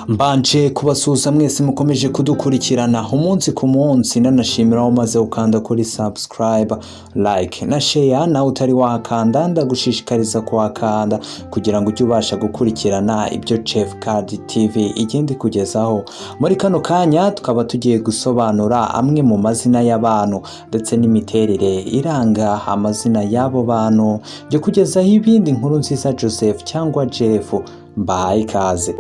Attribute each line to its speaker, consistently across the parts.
Speaker 1: Mbanje kubasuhuza mwese mukomeje kudukurikirana umunsi ku munsi, nanashimira aho maze ukanda kuri subscribe, like na share. Nawe utari wakanda ndagushishikariza kuhakanda kugira ngo ujye ubasha gukurikirana ibyo Chef Card TV igenda kugezaho. Muri kano kanya tukaba tugiye gusobanura amwe mu mazina y'abantu ndetse n'imiterere iranga amazina y'abo bantu, byo kugezaho ibindi nkuru nziza Joseph cyangwa Jeff. Mbahaye ikaze.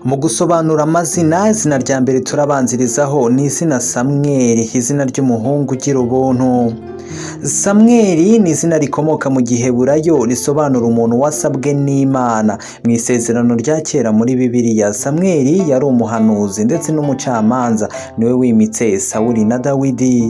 Speaker 1: Mu gusobanura amazina, izina rya mbere turabanzirizaho ni izina Samweli, izina ry'umuhungu ugira ubuntu. Samweli ni izina rikomoka mu Giheburayo risobanura umuntu wasabwe n'Imana. Mu isezerano rya kera muri Bibiliya, Samweli yari umuhanuzi ndetse n'umucamanza, niwe wimitse Sawuli na Dawidi.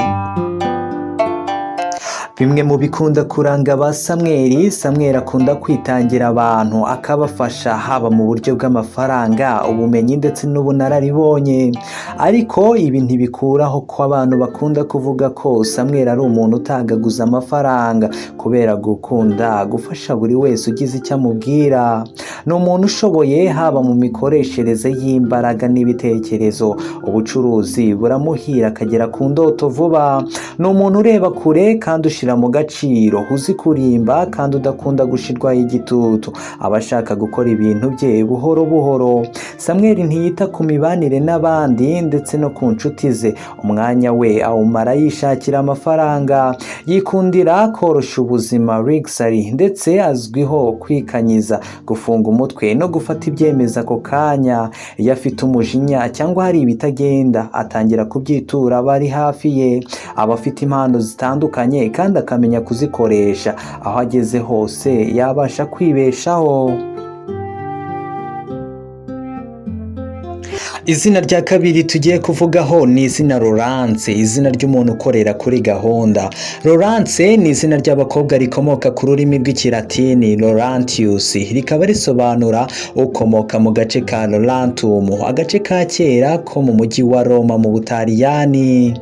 Speaker 1: Bimwe mu bikunda kuranga ba Samweli, Samweli akunda kwitangira abantu akabafasha, haba mu buryo bw'amafaranga, ubumenyi ndetse n'ubunararibonye. Ariko ibi ntibikuraho ko abantu bakunda kuvuga ko Samweli ari umuntu utagaguza amafaranga kubera gukunda gufasha buri wese ugize icyo amubwira. Ni umuntu ushoboye haba mu mikoreshereze y'imbaraga n'ibitekerezo. Ubucuruzi buramuhira akagera ku ndoto vuba. Ni umuntu ureba kure kandi ushyira mu gaciro, uzi kurimba kandi udakunda gushirwaho igitutu. Aba ashaka gukora ibintu bye buhoro buhoro. Samweli ntiyita ku mibanire n'abandi ndetse no ku nshuti ze. Umwanya we awumara yishakira amafaranga. Yikundira korosha ubuzima luxury, ndetse azwiho kwikanyiza, gufunga umutwe no gufata ibyemezo ako kanya. Iyo afite umujinya cyangwa hari ibitagenda, atangira kubyitura abari hafi ye. Aba afite impano zitandukanye kandi akamenya kuzikoresha. Aho ageze hose yabasha kwibeshaho. Izina rya kabiri tugiye kuvugaho ni izina Laurence, izina ry'umuntu ukorera kuri gahunda. Laurence ni izina ry'abakobwa rikomoka ku rurimi rw'Ikilatini Laurentius, rikaba risobanura ukomoka mu gace ka Laurentum, agace ka kera ko mu mujyi wa Roma mu Butaliyani.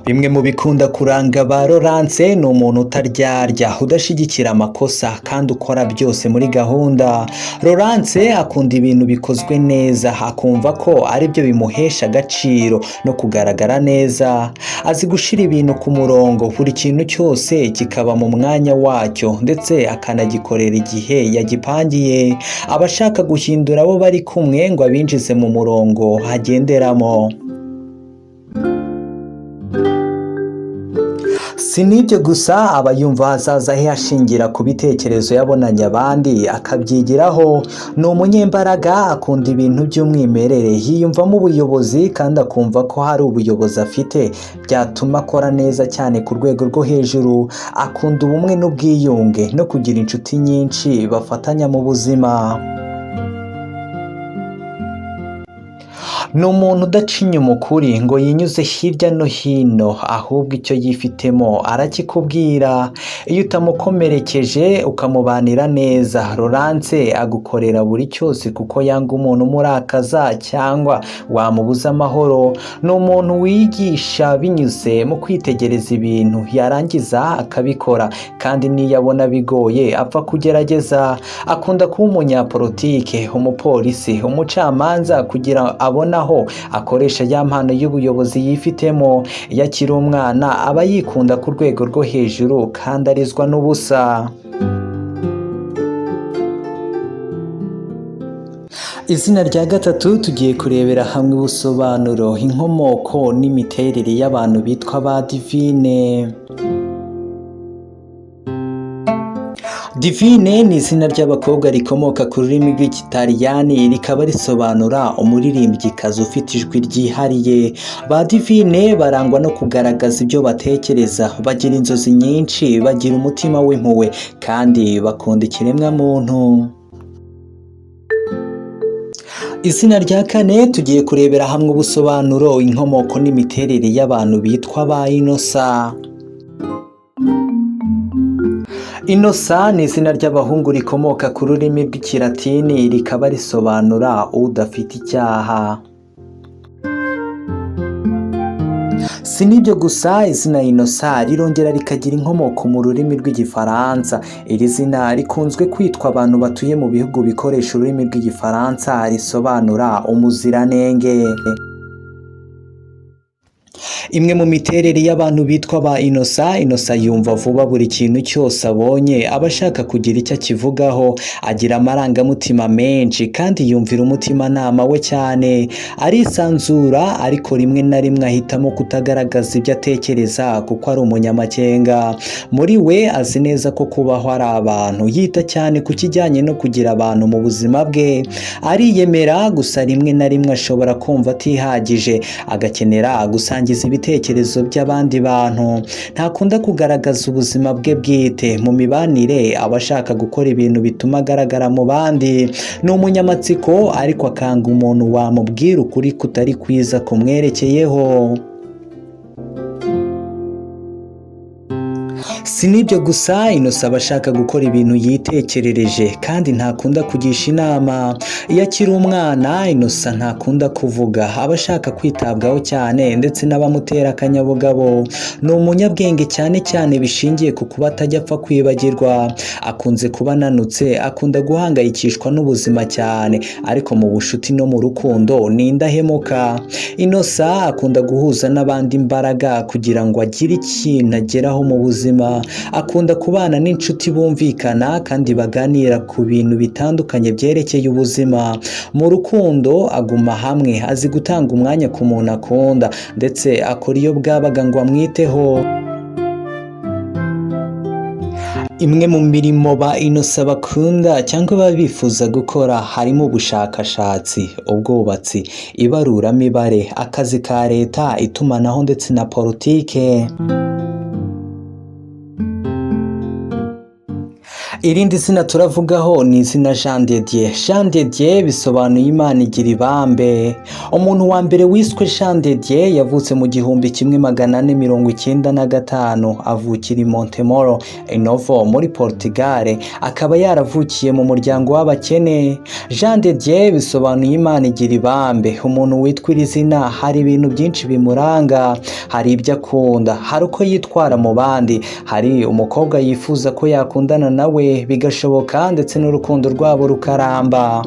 Speaker 1: Bimwe mu bikunda kuranga ba Laurence ni umuntu utaryarya, udashyigikira amakosa kandi ukora byose muri gahunda. Laurence akunda ibintu bikozwe neza, akumva ko ari byo bimuhesha agaciro no kugaragara neza. Azi gushyira ibintu ku murongo, buri kintu cyose kikaba mu mwanya wacyo ndetse akanagikorera igihe yagipangiye. Aba ashaka guhindura abo bari kumwe ngo abinjize mu murongo agenderamo. Si n'ibyo gusa, aba yumva hazaza he ashingira ku bitekerezo yabonanye abandi akabyigiraho. Ni umunyembaraga, akunda ibintu by'umwimerere, yiyumvamo ubuyobozi kandi akumva ko hari ubuyobozi afite byatuma akora neza cyane ku rwego rwo hejuru. Akunda ubumwe n'ubwiyunge no kugira inshuti nyinshi bafatanya mu buzima. Ni umuntu udaca inyuma ukuri ngo yinyuze hirya no hino, ahubwo icyo yifitemo arakikubwira. Iyo utamukomerekeje ukamubanira neza, Laurence agukorera buri cyose kuko yanga umuntu umurakaza cyangwa wamubuza amahoro. Ni umuntu wigisha binyuze mu kwitegereza ibintu, yarangiza akabikora, kandi niyo abona bigoye apfa kugerageza. Akunda kuba umunyapolitike, umupolisi, umucamanza, kugira abona aho akoresha ya mpano y'ubuyobozi yifitemo. Iyo akiri umwana aba yikunda ku rwego rwo hejuru kandi arizwa n'ubusa. Izina rya gatatu tugiye kurebera hamwe ubusobanuro, inkomoko n'imiterere y'abantu bitwa ba Divine. Divine ni izina ry'abakobwa rikomoka ku rurimi rw'Ikitaliyani, rikaba risobanura umuririmbyikazi ufite ijwi ryihariye. Ba Divine barangwa no kugaragaza ibyo batekereza, bagira inzozi nyinshi, bagira umutima w'impuhwe kandi bakunda ikiremwamuntu. Izina rya kane tugiye kurebera hamwe ubusobanuro, inkomoko n'imiterere y'abantu bitwa ba Innocent. Innocent ni izina ry'abahungu rikomoka ku rurimi rw'Ikilatini, rikaba risobanura udafite icyaha. Si n'ibyo gusa, izina Innocent rirongera rikagira inkomoko mu rurimi rw'igifaransa. Iri zina rikunzwe kwitwa abantu batuye mu bihugu bikoresha ururimi rw'igifaransa, risobanura umuziranenge. Imwe mu miterere y'abantu bitwa ba Innocent yumva vuba buri kintu cyose abonye, aba ashaka kugira icyo akivugaho, agira amarangamutima menshi kandi yumvira umutimanama we cyane, arisanzura ariko rimwe na rimwe ahitamo kutagaragaza ibyo atekereza kuko ari umunyamakenga. Muri we azi neza ko kubaho ari abantu, yita cyane ku kijyanye no kugira abantu mu buzima bwe, ariyemera gusa rimwe na rimwe ashobora kumva atihagije, agakenera gusangiza ibitekerezo by'abandi bantu. Ntakunda kugaragaza ubuzima bwe bwite, mu mibanire aba ashaka gukora ibintu bituma agaragara mu bandi. Ni umunyamatsiko ariko akanga umuntu wamubwira ukuri kutari kwiza kumwerekeyeho. Si n'ibyo gusa, Innocent aba ashaka gukora ibintu yitekerereje kandi ntakunda kugisha inama. Iyo akiri umwana, Innocent ntakunda kuvuga, aba ashaka kwitabwaho cyane ndetse n'abamutera akanyabugabo. Ni umunyabwenge cyane cyane bishingiye ku kuba atajya apfa kwibagirwa. Akunze kuba ananutse, akunda guhangayikishwa n'ubuzima cyane, ariko mu bucuti no mu rukundo ni indahemuka. Innocent akunda guhuza n'abandi imbaraga kugira ngo agire ikintu ageraho mu buzima. Akunda kubana n'inshuti bumvikana kandi baganira ku bintu bitandukanye byerekeye ubuzima. Mu rukundo aguma hamwe, azi gutanga umwanya ku muntu akunda ndetse akora iyo bwabaga ngo amwiteho. Imwe mu mirimo ba Innocent bakunda cyangwa baba bifuza gukora harimo ubushakashatsi, ubwubatsi, ibaruramibare, akazi ka leta, itumanaho ndetse na politike. Irindi zina turavugaho ni izina Jean de Dieu. Jean de Dieu bisobanuye Imana igira ibambe. Umuntu wa mbere wiswe Jean de Dieu yavutse mu 1495, avukira i Montemoro Novo muri Portugal, akaba yaravukiye mu muryango w'abakene. Jean de Dieu bisobanuye Imana igira ibambe. Umuntu witwa iri zina hari ibintu byinshi bimuranga, hari ibyo akunda, hari uko yitwara mu bandi, hari umukobwa yifuza ko yakundana nawe bigashoboka ndetse n'urukundo rwabo rukaramba.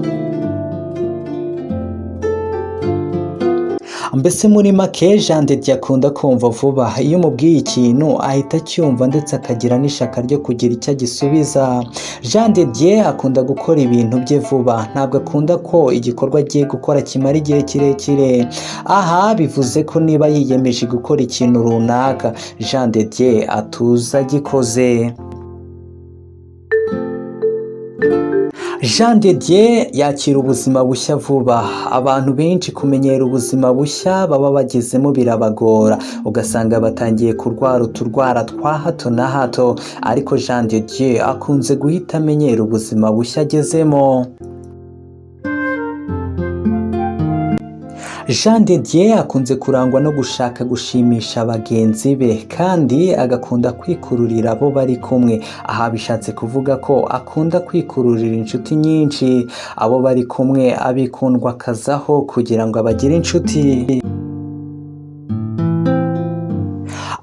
Speaker 1: Mbese muri make, Jean de Dieu akunda kumva vuba. Iyo umubwiye ikintu ahita acyumva ndetse akagira n'ishaka ryo kugira icyo agisubiza. Jean de Dieu akunda gukora ibintu bye vuba, ntabwo akunda ko igikorwa agiye gukora kimara igihe kirekire. Aha bivuze ko niba yiyemeje gukora ikintu runaka, Jean de Dieu atuza agikoze. Jean de Dieu yakira ubuzima bushya vuba. Abantu benshi kumenyera ubuzima bushya baba bagezemo birabagora, ugasanga batangiye kurwara uturwara twa hato na hato, ariko Jean de Dieu akunze guhita amenyera ubuzima bushya agezemo. Jean de Dieu akunze kurangwa no gushaka gushimisha bagenzi be kandi agakunda kwikururira abo bari kumwe. Aha bishatse kuvuga ko akunda kwikururira inshuti nyinshi, abo bari kumwe abikundwa akazaho kugira ngo abagire inshuti.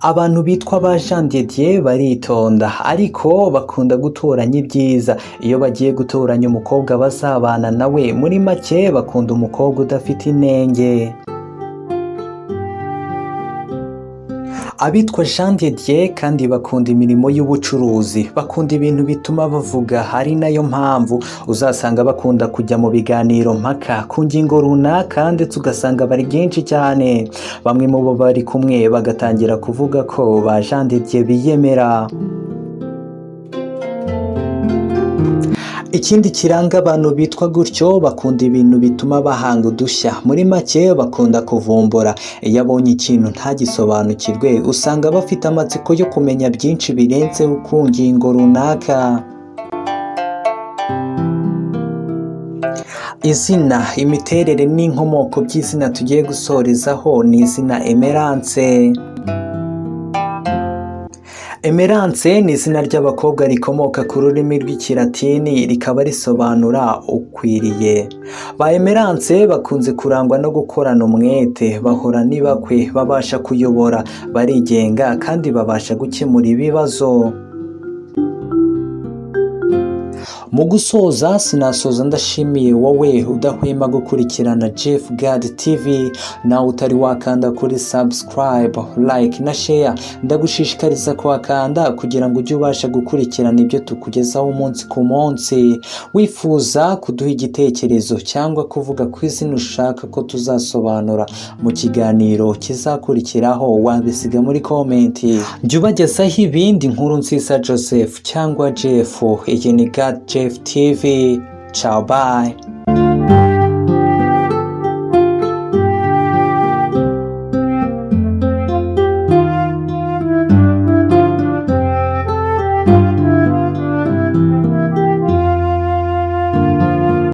Speaker 1: Abantu bitwa ba Jean de Dieu baritonda ariko bakunda gutoranya ibyiza. Iyo bagiye gutoranya umukobwa bazabana nawe, muri make bakunda umukobwa udafite inenge. Abitwa Jean de Dieu kandi bakunda imirimo y'ubucuruzi, bakunda ibintu bituma bavuga, ari nayo mpamvu uzasanga bakunda kujya mu biganiro mpaka ku ngingo runaka ndetse ugasanga bari byinshi cyane. Bamwe mu bo bari kumwe bagatangira kuvuga ko ba Jean de Dieu biyemera. Ikindi kiranga abantu bitwa gutyo, bakunda ibintu bituma bahanga udushya. Muri make bakunda kuvumbura. Iyo abonye ikintu ntagisobanukirwe, usanga bafite amatsiko yo kumenya byinshi birenze ku ngingo runaka. Izina, imiterere n'inkomoko by'izina tugiye gusorezaho ni izina Emerance. Emerance ni izina ry'abakobwa rikomoka ku rurimi rw'ikilatini rikaba risobanura ukwiriye. Ba Emerance bakunze kurangwa no gukorana umwete, bahora n'ibakwe, babasha kuyobora, barigenga kandi babasha gukemura ibibazo. Mu gusoza sinasoza ndashimiye wowe udahwema gukurikirana Jeff God TV, nawe utari wakanda kuri subscribe, like na share, ndagushishikariza kuhakanda kugira ngo ujye ubasha gukurikirana ibyo tukugezaho umunsi ku munsi. Wifuza kuduha igitekerezo cyangwa kuvuga ku izina ushaka ko tuzasobanura mu kiganiro kizakurikiraho, wabisiga muri komenti. Jya ubagezaho ibindi nkuru nziza Joseph cyangwa Jeff. Iyi ni God Jeff TV. Ciao, bye.